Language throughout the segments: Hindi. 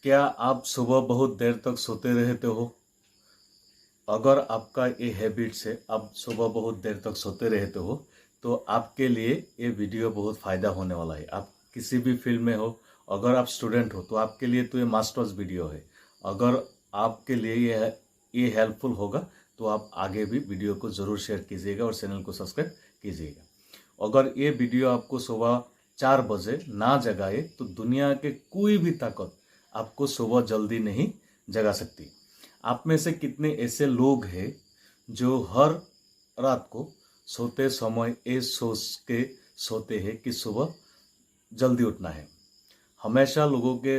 क्या आप सुबह बहुत देर तक सोते रहते हो? अगर आपका ये हैबिट्स है, आप सुबह बहुत देर तक सोते रहते हो, तो आपके लिए ये वीडियो बहुत फ़ायदा होने वाला है। आप किसी भी फील्ड में हो, अगर आप स्टूडेंट हो, तो आपके लिए तो ये मास्टर्स वीडियो है। अगर आपके लिए ये हेल्पफुल होगा, तो आप आगे भी वीडियो को ज़रूर शेयर कीजिएगा और चैनल को सब्सक्राइब कीजिएगा। अगर ये वीडियो आपको सुबह 4 बजे ना जगाए, तो दुनिया के कोई भी ताकत आपको सुबह जल्दी नहीं जगा सकती। आप में से कितने ऐसे लोग हैं जो हर रात को सोते समय ये सोच के सोते हैं कि सुबह जल्दी उठना है। हमेशा लोगों के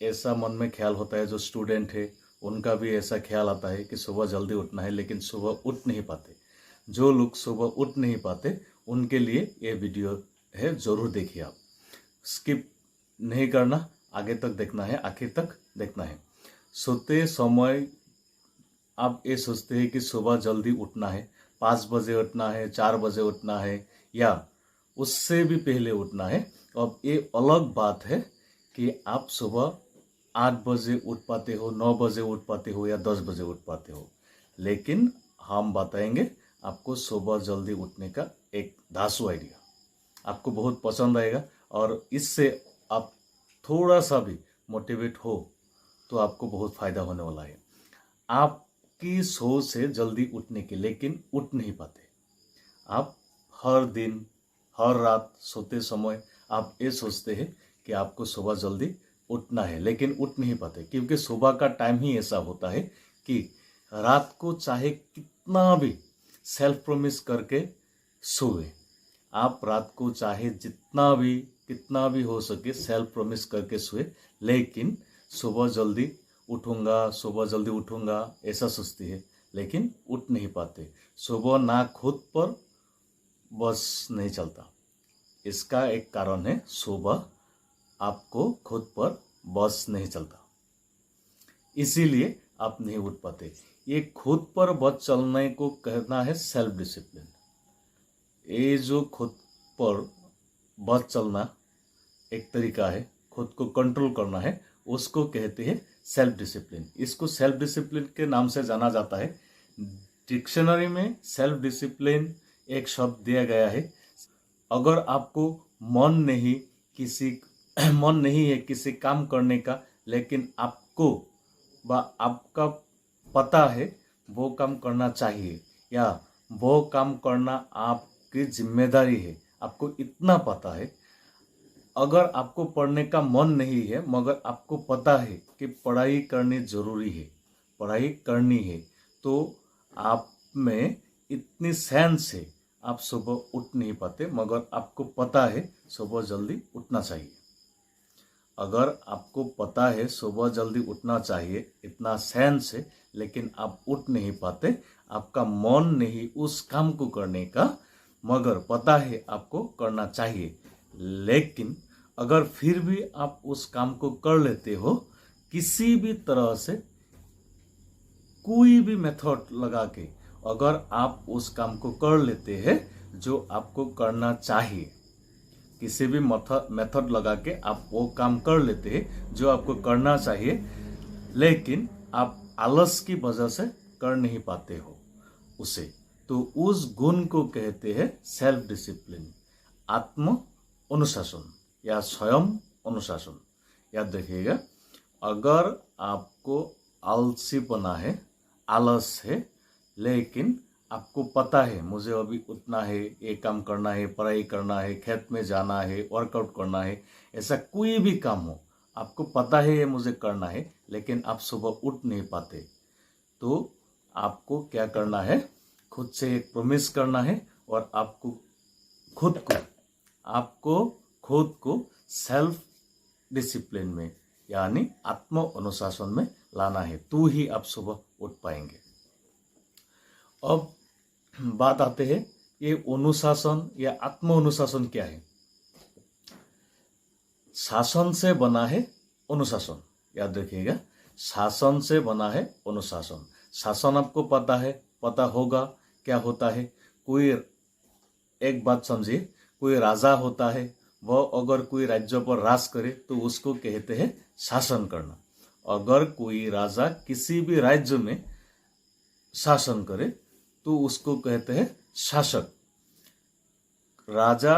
ऐसा मन में ख्याल होता है, जो स्टूडेंट है उनका भी ऐसा ख्याल आता है कि सुबह जल्दी उठना है, लेकिन सुबह उठ नहीं पाते। जो लोग सुबह उठ नहीं पाते उनके लिए ये वीडियो है, ज़रूर देखिए। आप स्किप नहीं करना, आगे तक देखना है, आखिर तक देखना है। सोते समय आप ये सोचते हैं कि सुबह जल्दी उठना है, 5 बजे उठना है, 4 बजे उठना है, या उससे भी पहले उठना है। अब ये अलग बात है कि आप सुबह 8 बजे उठ पाते हो, 9 बजे उठ पाते हो, या 10 बजे उठ पाते हो। लेकिन हम बताएंगे आपको सुबह जल्दी उठने का एक धांसू आइडिया। आपको बहुत पसंद आएगा और इससे आप थोड़ा सा भी मोटिवेट हो तो आपको बहुत फ़ायदा होने वाला है। आपकी सोच है जल्दी उठने की, लेकिन उठ नहीं पाते। आप हर दिन हर रात सोते समय आप ये सोचते हैं कि आपको सुबह जल्दी उठना है, लेकिन उठ नहीं पाते, क्योंकि सुबह का टाइम ही ऐसा होता है कि रात को चाहे कितना भी सेल्फ प्रोमिस करके सोए, आप रात को चाहे जितना भी कितना भी हो सके सेल्फ प्रोमिस करके सोए, लेकिन सुबह जल्दी उठूंगा, सुबह जल्दी उठूंगा ऐसा सोचती है, लेकिन उठ नहीं पाते। सुबह ना खुद पर बस नहीं चलता। इसका एक कारण है, सुबह आपको खुद पर बस नहीं चलता, इसीलिए आप नहीं उठ पाते। ये खुद पर बस चलने को कहना है सेल्फ डिसिप्लिन। ये जो खुद पर बस चलना एक तरीका है, खुद को कंट्रोल करना है, उसको कहते हैं सेल्फ डिसिप्लिन। इसको सेल्फ डिसिप्लिन के नाम से जाना जाता है। डिक्शनरी में सेल्फ डिसिप्लिन एक शब्द दिया गया है। अगर आपको किसी मन नहीं है किसी काम करने का, लेकिन आपको आपका पता है वो काम करना चाहिए, या वो काम करना आपकी जिम्मेदारी है, आपको इतना पता है। अगर आपको पढ़ने का मन नहीं है, मगर आपको पता है कि पढ़ाई करनी जरूरी है, पढ़ाई करनी है, तो आप में इतनी सेंस है, आप सुबह उठ नहीं पाते, मगर आपको पता है सुबह जल्दी उठना चाहिए। अगर आपको पता है सुबह जल्दी उठना चाहिए, इतना सेंस है, लेकिन आप उठ नहीं पाते, आपका मन नहीं उस काम को करने का, मगर पता है आपको करना चाहिए, लेकिन अगर फिर भी आप उस काम को कर लेते हो, किसी भी तरह से कोई भी मेथड लगा के अगर आप उस काम को कर लेते हैं जो आपको करना चाहिए, किसी भी मेथड लगा के आप वो काम कर लेते हैं जो आपको करना चाहिए, लेकिन आप आलस की वजह से कर नहीं पाते हो उसे, तो उस गुण को कहते हैं सेल्फ डिसिप्लिन, आत्म अनुशासन या स्वयं अनुशासन। याद रखिएगा, अगर आपको आलसीपना है, आलस है, लेकिन आपको पता है मुझे अभी उठना है, ये काम करना है, पढ़ाई करना है, खेत में जाना है, वर्कआउट करना है, ऐसा कोई भी काम हो, आपको पता है ये मुझे करना है, लेकिन आप सुबह उठ नहीं पाते, तो आपको क्या करना है, खुद से एक प्रॉमिस करना है, और आपको खुद को सेल्फ डिसिप्लिन में यानी आत्म अनुशासन में लाना है, तो ही आप सुबह उठ पाएंगे। अब बात आते हैं, ये अनुशासन या आत्म अनुशासन क्या है। शासन से बना है अनुशासन। याद रखिएगा, शासन से बना है अनुशासन। शासन आपको पता है, पता होगा क्या होता है। कोई एक बात समझिए, कोई राजा होता है, वह अगर कोई राज्य पर राज करे तो उसको कहते हैं शासन करना। अगर कोई राजा किसी भी राज्य में शासन करे तो उसको कहते हैं शासक। राजा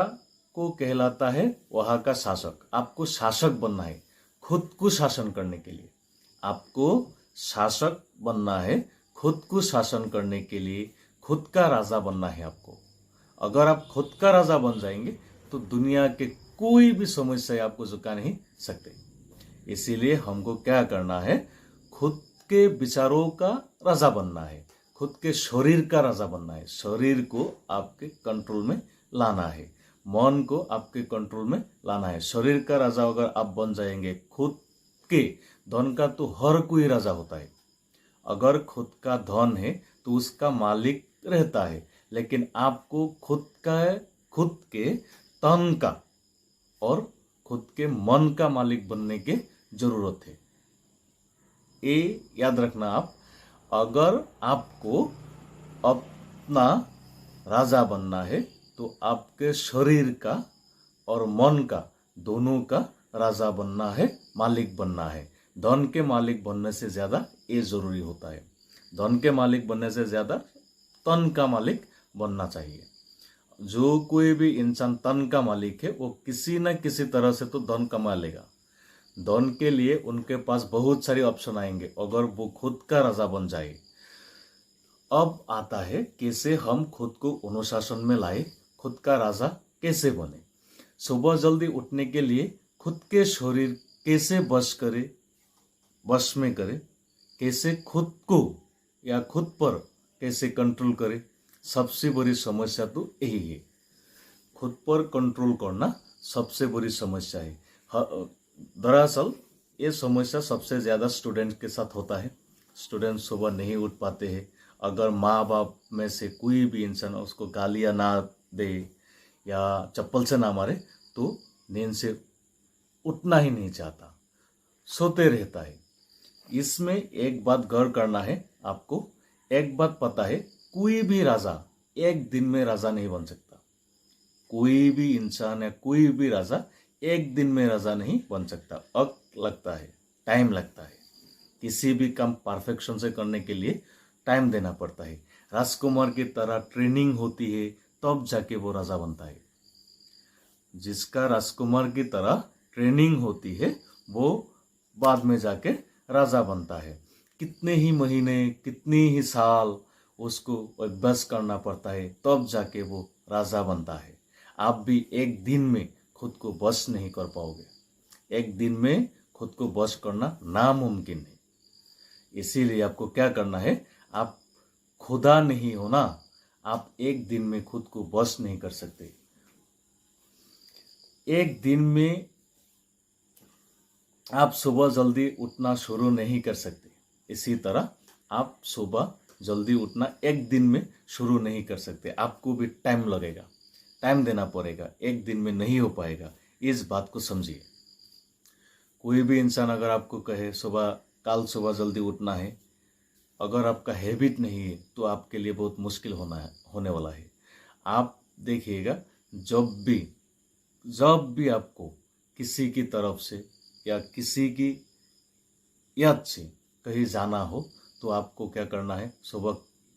को कहलाता है वहां का शासक। आपको शासक बनना है खुद को शासन करने के लिए। आपको शासक बनना है खुद को शासन करने के लिए, खुद का राजा बनना है आपको। अगर आप खुद का राजा बन जाएंगे तो दुनिया के कोई भी समस्या आपको झुका नहीं सकते। इसीलिए हमको क्या करना है, खुद के विचारों का राजा बनना है, खुद के शरीर का राजा बनना है। शरीर को आपके कंट्रोल में लाना है, मन को आपके कंट्रोल में लाना है। शरीर का राजा अगर आप बन जाएंगे, खुद के धन का तो हर कोई राजा होता है। अगर खुद का धन है तो उसका मालिक रहता है, लेकिन आपको खुद के तन का और खुद के मन का मालिक बनने की जरूरत है। ये याद रखना आप। अगर आपको अपना राजा बनना है तो आपके शरीर का और मन का दोनों का राजा बनना है, मालिक बनना है। धन के मालिक बनने से ज्यादा ये जरूरी होता है। धन के मालिक बनने से ज्यादा तन का मालिक बनना चाहिए। जो कोई भी इंसान तन का मालिक है वो किसी न किसी तरह से तो धन कमा लेगा। धन के लिए उनके पास बहुत सारे ऑप्शन आएंगे अगर वो खुद का राजा बन जाए। अब आता है कैसे हम खुद को अनुशासन में लाए, खुद का राजा कैसे बने। सुबह जल्दी उठने के लिए खुद के शरीर कैसे बस में करे, कैसे खुद को या खुद पर कैसे कंट्रोल करे। सबसे बड़ी समस्या तो यही है, खुद पर कंट्रोल करना सबसे बड़ी समस्या है। दरअसल ये समस्या सबसे ज़्यादा स्टूडेंट के साथ होता है। स्टूडेंट सुबह नहीं उठ पाते हैं। अगर माँ बाप में से कोई भी इंसान उसको गालियाँ ना दे या चप्पल से ना मारे तो नींद से उठना ही नहीं चाहता, सोते रहता है। इसमें एक बात गौर करना है आपको। एक बात पता है, कोई भी राजा एक दिन में राजा नहीं बन सकता। कोई भी इंसान या कोई भी राजा एक दिन में राजा नहीं बन सकता। वक्त लगता है, टाइम लगता है। किसी भी काम परफेक्शन से करने के लिए टाइम देना पड़ता है। राजकुमार की तरह ट्रेनिंग होती है तब जाके वो राजा बनता है। जिसका राजकुमार की तरह ट्रेनिंग होती है वो बाद में जाके राजा बनता है। कितने ही महीने, कितने ही साल उसको अभ्यास करना पड़ता है तब जाके वो राजा बनता है। आप भी एक दिन में खुद को बस नहीं कर पाओगे। एक दिन में खुद को बस करना नामुमकिन है। इसीलिए आपको क्या करना है, आप खुदा नहीं हो ना, आप एक दिन में खुद को बस नहीं कर सकते। एक दिन में आप सुबह जल्दी उठना शुरू नहीं कर सकते। इसी तरह आप सुबह जल्दी उठना एक दिन में शुरू नहीं कर सकते। आपको भी टाइम लगेगा, टाइम देना पड़ेगा। एक दिन में नहीं हो पाएगा, इस बात को समझिए। कोई भी इंसान अगर आपको कहे कल सुबह जल्दी उठना है, अगर आपका हैबिट नहीं है तो आपके लिए बहुत मुश्किल होने वाला है। आप देखिएगा, जब भी आपको किसी की तरफ से या किसी की याद से कहीं जाना हो तो आपको क्या करना है, सुबह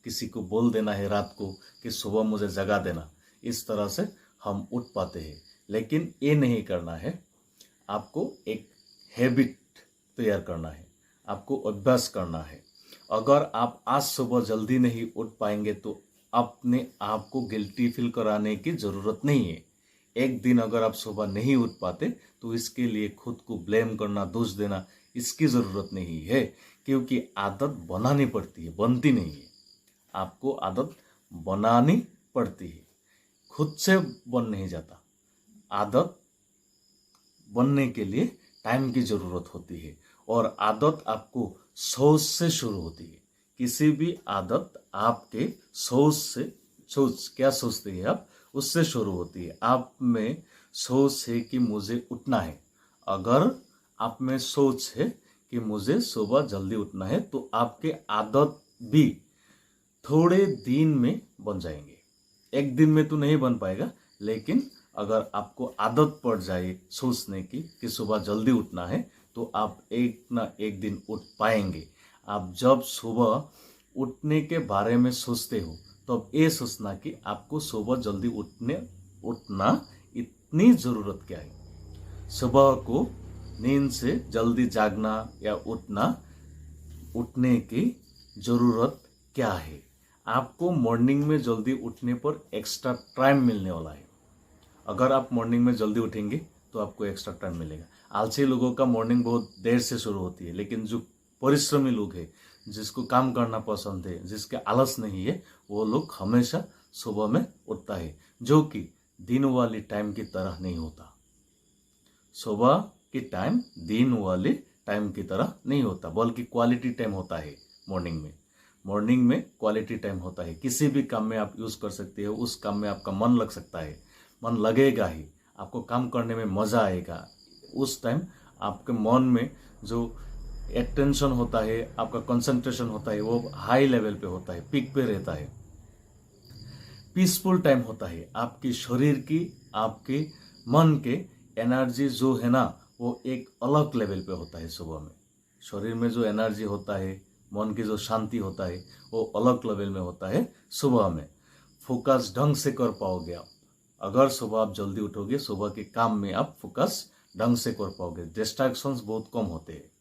किसी को बोल देना है रात को कि सुबह मुझे जगा देना। इस तरह से हम उठ पाते हैं। लेकिन ये नहीं करना है। आपको एक हैबिट तैयार करना है, आपको अभ्यास करना है। अगर आप आज सुबह जल्दी नहीं उठ पाएंगे तो अपने आप को गिल्टी फील कराने की ज़रूरत नहीं है। एक दिन अगर आप सुबह नहीं उठ पाते तो इसके लिए खुद को ब्लेम करना, दोष देना, इसकी ज़रूरत नहीं है। क्योंकि आदत बनानी पड़ती है, बनती नहीं है। आपको आदत बनानी पड़ती है, खुद से बन नहीं जाता। आदत बनने के लिए टाइम की ज़रूरत होती है और आदत आपको सोच से शुरू होती है। किसी भी आदत आपके सोच क्या सोचते हैं आप, उससे शुरू होती है। आप में सोच है कि मुझे उठना है। अगर आप में सोच है कि मुझे सुबह जल्दी उठना है तो आपके आदत भी थोड़े दिन में बन जाएंगे। एक दिन में तो नहीं बन पाएगा, लेकिन अगर आपको आदत पड़ जाए सोचने की कि सुबह जल्दी उठना है तो आप एक ना एक दिन उठ पाएंगे। आप जब सुबह उठने के बारे में सोचते हो तो अब ये सोचना कि आपको सुबह जल्दी उठना इतनी ज़रूरत क्या है। सुबह को नींद से जल्दी जागना या उठने की ज़रूरत क्या है। आपको मॉर्निंग में जल्दी उठने पर एक्स्ट्रा टाइम मिलने वाला है। अगर आप मॉर्निंग में जल्दी उठेंगे तो आपको एक्स्ट्रा टाइम मिलेगा। आलसी लोगों का मॉर्निंग बहुत देर से शुरू होती है, लेकिन जो परिश्रमी लोग हैं, जिसको काम करना पसंद है, जिसके आलस नहीं है, वो लोग हमेशा सुबह में उठता है, जो कि दिन वाली टाइम की तरह नहीं होता। सुबह की टाइम दिन वाले टाइम की तरह नहीं होता, बल्कि क्वालिटी टाइम होता है। मॉर्निंग में क्वालिटी टाइम होता है। किसी भी काम में आप यूज़ कर सकते हो, उस काम में आपका मन लग सकता है, मन लगेगा ही, आपको काम करने में मज़ा आएगा। उस टाइम आपके मन में जो अटेंशन होता है, आपका कंसंट्रेशन होता है, वो हाई लेवल पे होता है, पीक पे रहता है। पीसफुल टाइम होता है। आपकी शरीर की, आपके मन के एनर्जी जो है ना, वो एक अलग लेवल पे होता है सुबह में। शरीर में जो एनर्जी होता है, मन की जो शांति होता है, वो अलग लेवल में होता है सुबह में। फोकस ढंग से कर पाओगे आप। अगर सुबह आप जल्दी उठोगे, सुबह के काम में आप फोकस ढंग से कर पाओगे। डिस्ट्रैक्शंस बहुत कम होते हैं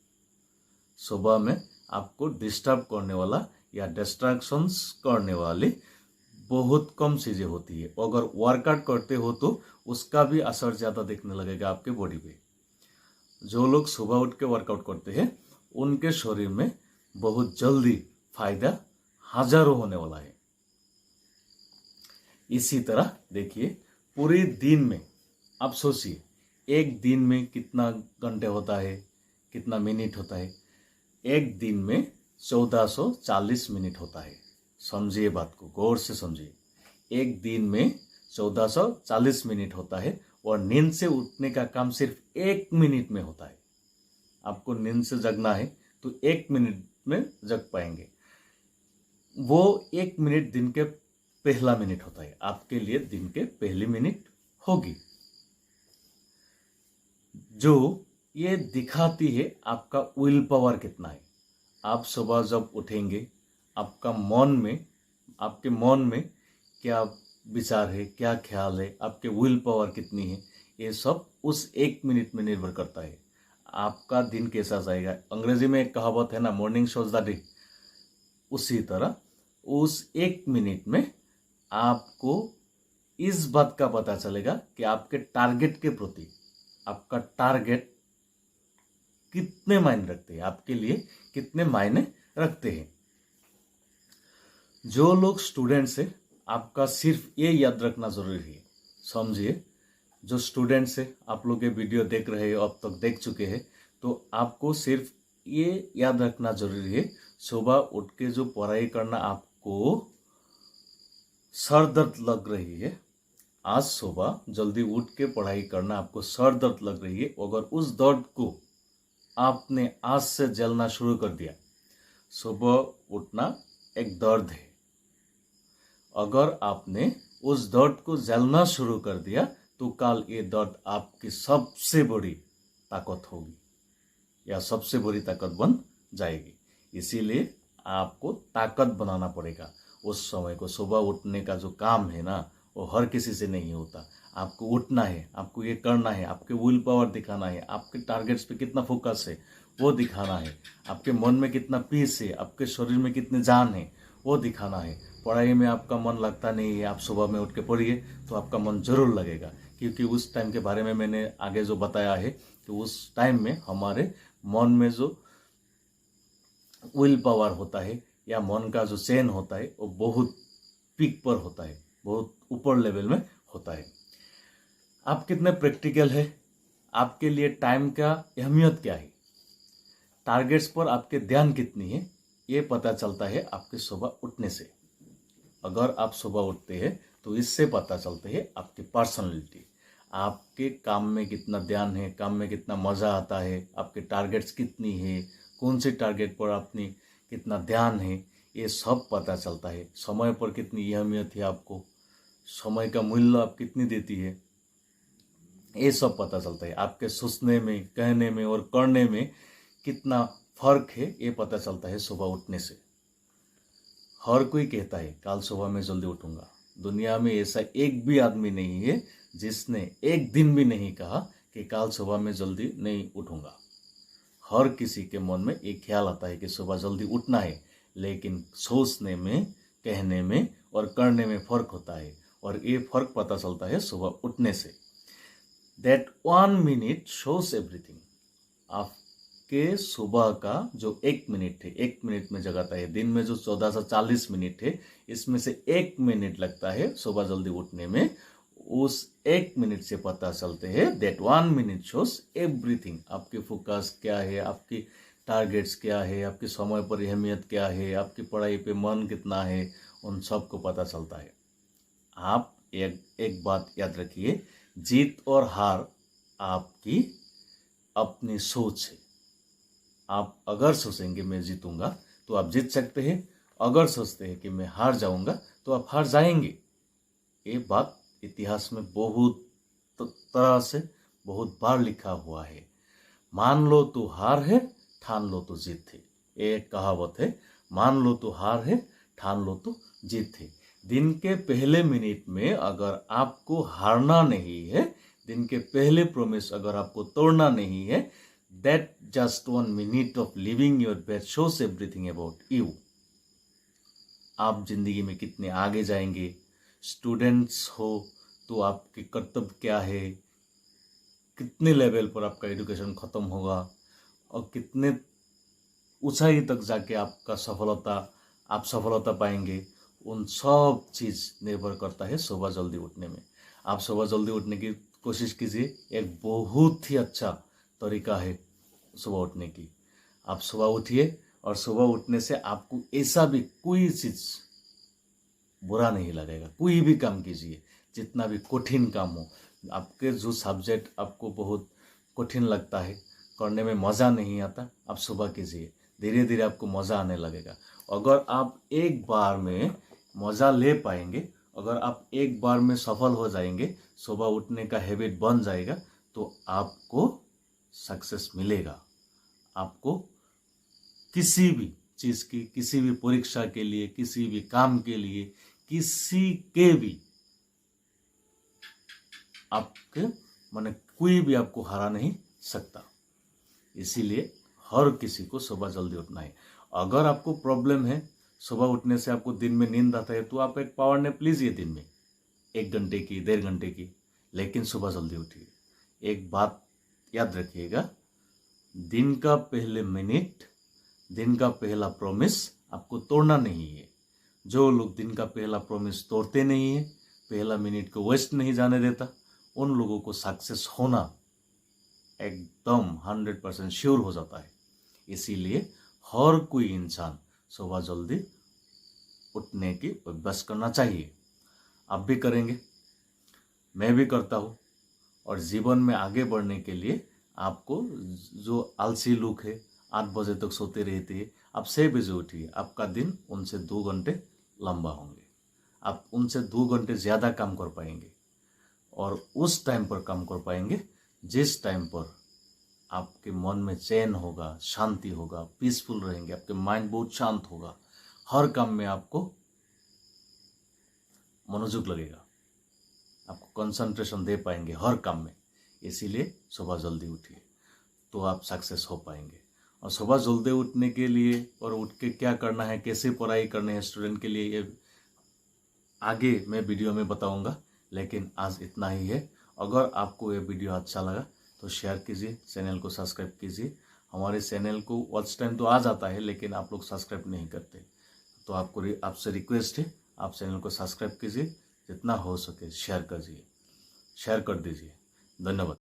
सुबह में। आपको डिस्टर्ब करने वाला या डिस्ट्रैक्शंस करने वाली बहुत कम चीज़ें होती है। अगर वर्कआउट करते हो तो उसका भी असर ज़्यादा दिखने लगेगा आपके बॉडी पे। जो लोग सुबह उठ के वर्कआउट करते हैं, उनके शरीर में बहुत जल्दी फायदा हजारों होने वाला है। इसी तरह देखिए, पूरे दिन में आप सोचिए, एक दिन में कितना घंटे होता है, कितना मिनट होता है। एक दिन में 1440 मिनट होता है। समझिए बात को, गौर से समझिए। एक दिन में 1440 मिनट होता है, और नींद से उठने का काम सिर्फ 1 मिनट में होता है। आपको नींद से जगना है तो 1 मिनट में जग पाएंगे। वो 1 मिनट दिन के पहला मिनट होता है, आपके लिए दिन के पहली मिनट होगी, जो ये दिखाती है आपका विल पावर कितना है। आप सुबह जब उठेंगे, आपके मन में क्या विचार है, क्या ख्याल है, आपके विल पावर कितनी है, ये सब उस 1 मिनट में निर्भर करता है। आपका दिन कैसा जाएगा। अंग्रेजी में एक कहावत है ना, मॉर्निंग शोज द डे। उसी तरह उस 1 मिनट में आपको इस बात का पता चलेगा कि आपके टारगेट के प्रति, आपका टारगेट कितने मायने रखते हैं, आपके लिए कितने मायने रखते हैं। जो लोग स्टूडेंट्स हैं, आपका सिर्फ ये याद रखना जरूरी है। समझिए, जो स्टूडेंट्स हैं, आप लोग ये वीडियो देख रहे हो, अब तक देख चुके हैं, तो आपको सिर्फ ये याद रखना जरूरी है, सुबह उठ के जो पढ़ाई करना, आपको सर दर्द लग रही है, आज सुबह जल्दी उठ के पढ़ाई करना आपको सर दर्द लग रही है, अगर उस दर्द को आपने आज से जलना शुरू कर दिया। सुबह उठना एक दर्द है, अगर आपने उस दर्द को जलना शुरू कर दिया तो कल ये दर्द आपकी सबसे बड़ी ताकत होगी, या सबसे बड़ी ताकत बन जाएगी। इसीलिए आपको ताकत बनाना पड़ेगा उस समय को। सुबह उठने का जो काम है ना, वो हर किसी से नहीं होता। आपको उठना है, आपको ये करना है, आपके विल पावर दिखाना है, आपके टारगेट्स पे कितना फोकस है वो दिखाना है, आपके मन में कितना पीस है, आपके शरीर में कितनी जान है वो दिखाना है। पढ़ाई में आपका मन लगता नहीं है, आप सुबह में उठ के पढ़िए तो आपका मन जरूर लगेगा, क्योंकि उस टाइम के बारे में मैंने आगे जो बताया है कि उस टाइम में हमारे मन में जो विल पावर होता है या मन का जो चैन होता है, वो बहुत पीक पर होता है, बहुत ऊपर लेवल में होता है। आप कितने प्रैक्टिकल है, आपके लिए टाइम का अहमियत क्या है, टारगेट्स पर आपके ध्यान कितनी है, ये पता चलता है आपके सुबह उठने से। अगर आप सुबह उठते हैं तो इससे पता चलता है आपकी पर्सनालिटी, आपके काम में कितना ध्यान है, काम में कितना मज़ा आता है, आपके टारगेट्स कितनी है, कौन से टारगेट पर अपनी कितना ध्यान है, ये सब पता चलता है। समय पर कितनी अहमियत है आपको, समय का मूल्य आप कितनी देती है, ये सब पता चलता है। आपके सोचने में, कहने में और करने में कितना फर्क है ये पता चलता है सुबह उठने से। हर कोई कहता है कल सुबह मैं जल्दी उठूंगा। दुनिया में ऐसा एक भी आदमी नहीं है जिसने एक दिन भी नहीं कहा कि कल सुबह मैं जल्दी नहीं उठूंगा। हर किसी के मन में एक ख्याल आता है कि सुबह जल्दी उठना है, लेकिन सोचने में, कहने में और करने में फर्क होता है, और ये फर्क पता चलता है सुबह उठने से। That 1 minute shows everything। आपके सुबह का जो 1 मिनट है, 1 मिनट में जगाता है। दिन में जो 1440 मिनट है, इसमें से 1 मिनट लगता है सुबह जल्दी उठने में। उस 1 मिनट से पता चलते हैं that 1 minute shows everything। आपकी फोकस क्या है, आपकी टारगेट्स क्या है, आपकी समय पर अहमियत क्या है, आपकी पढ़ाई पे मन कितना है, उन सब को पता चलता है। आप एक बात याद रखिए, जीत और हार आपकी अपनी सोच है। आप अगर सोचेंगे मैं जीतूंगा तो आप जीत सकते हैं, अगर सोचते हैं कि मैं हार जाऊंगा तो आप हार जाएंगे। ये बात इतिहास में बहुत तरह से बहुत बार लिखा हुआ है। मान लो तो हार है, ठान लो तो जीत है। एक कहावत है, मान लो तो हार है, ठान लो तो जीत है। दिन के पहले मिनट में अगर आपको हारना नहीं है, दिन के पहले प्रॉमिस अगर आपको तोड़ना नहीं है, that just 1 minute of living your best shows everything about you. आप जिंदगी में कितने आगे जाएंगे, स्टूडेंट्स हो तो आपके कर्तव्य क्या है, कितने लेवल पर आपका एजुकेशन खत्म होगा और कितने ऊंचाई तक जाके आप सफलता पाएंगे, उन सब चीज़ निर्भर करता है सुबह जल्दी उठने में। आप सुबह जल्दी उठने की कोशिश कीजिए। एक बहुत ही अच्छा तरीका है सुबह उठने की। आप सुबह उठिए और सुबह उठने से आपको ऐसा भी कोई चीज़ बुरा नहीं लगेगा। कोई भी काम कीजिए, जितना भी कठिन काम हो, आपके जो सब्जेक्ट आपको बहुत कठिन लगता है, करने में मज़ा नहीं आता, आप सुबह कीजिए। धीरे धीरे आपको मज़ा आने लगेगा। अगर आप एक बार में मज़ा ले पाएंगे, अगर आप एक बार में सफल हो जाएंगे, सुबह उठने का हैबिट बन जाएगा, तो आपको सक्सेस मिलेगा। आपको किसी भी चीज़ की, किसी भी परीक्षा के लिए, किसी भी काम के लिए, किसी के भी आपके माने कोई भी आपको हरा नहीं सकता। इसीलिए हर किसी को सुबह जल्दी उठना है। अगर आपको प्रॉब्लम है, सुबह उठने से आपको दिन में नींद आता है, तो आप एक पावर नैप लीजिए दिन में, 1 घंटे की, 1.5 घंटे की, लेकिन सुबह जल्दी उठिए। एक बात याद रखिएगा, दिन का पहले मिनट, दिन का पहला प्रॉमिस आपको तोड़ना नहीं है। जो लोग दिन का पहला प्रॉमिस तोड़ते नहीं है, पहला मिनट को वेस्ट नहीं जाने देता, उन लोगों को सक्सेस होना एकदम 100% श्योर हो जाता है। इसीलिए हर कोई इंसान सुबह जल्दी उठने की अभ्यास करना चाहिए। आप भी करेंगे, मैं भी करता हूँ। और जीवन में आगे बढ़ने के लिए आपको, जो आलसी लोग है 8 बजे तक सोते रहते हैं, आप 6 बजे उठिए। आपका दिन उनसे 2 घंटे लंबा होंगे। आप उनसे 2 घंटे ज़्यादा काम कर पाएंगे, और उस टाइम पर काम कर पाएंगे जिस टाइम पर आपके मन में चैन होगा, शांति होगा, पीसफुल रहेंगे, आपके माइंड बहुत शांत होगा, हर काम में आपको मनोयोग लगेगा, आपको कंसंट्रेशन दे पाएंगे हर काम में। इसीलिए सुबह जल्दी उठिए तो आप सक्सेस हो पाएंगे। और सुबह जल्दी उठने के लिए और उठ के क्या करना है, कैसे पढ़ाई करनी है स्टूडेंट के लिए, ये आगे मैं वीडियो में बताऊंगा। लेकिन आज इतना ही है। अगर आपको ये वीडियो अच्छा लगा तो शेयर कीजिए, चैनल को सब्सक्राइब कीजिए। हमारे चैनल को वॉच टाइम तो आ जाता है, लेकिन आप लोग सब्सक्राइब नहीं करते, तो आपसे रिक्वेस्ट है, आप चैनल को सब्सक्राइब कीजिए, जितना हो सके शेयर कर दीजिए। धन्यवाद।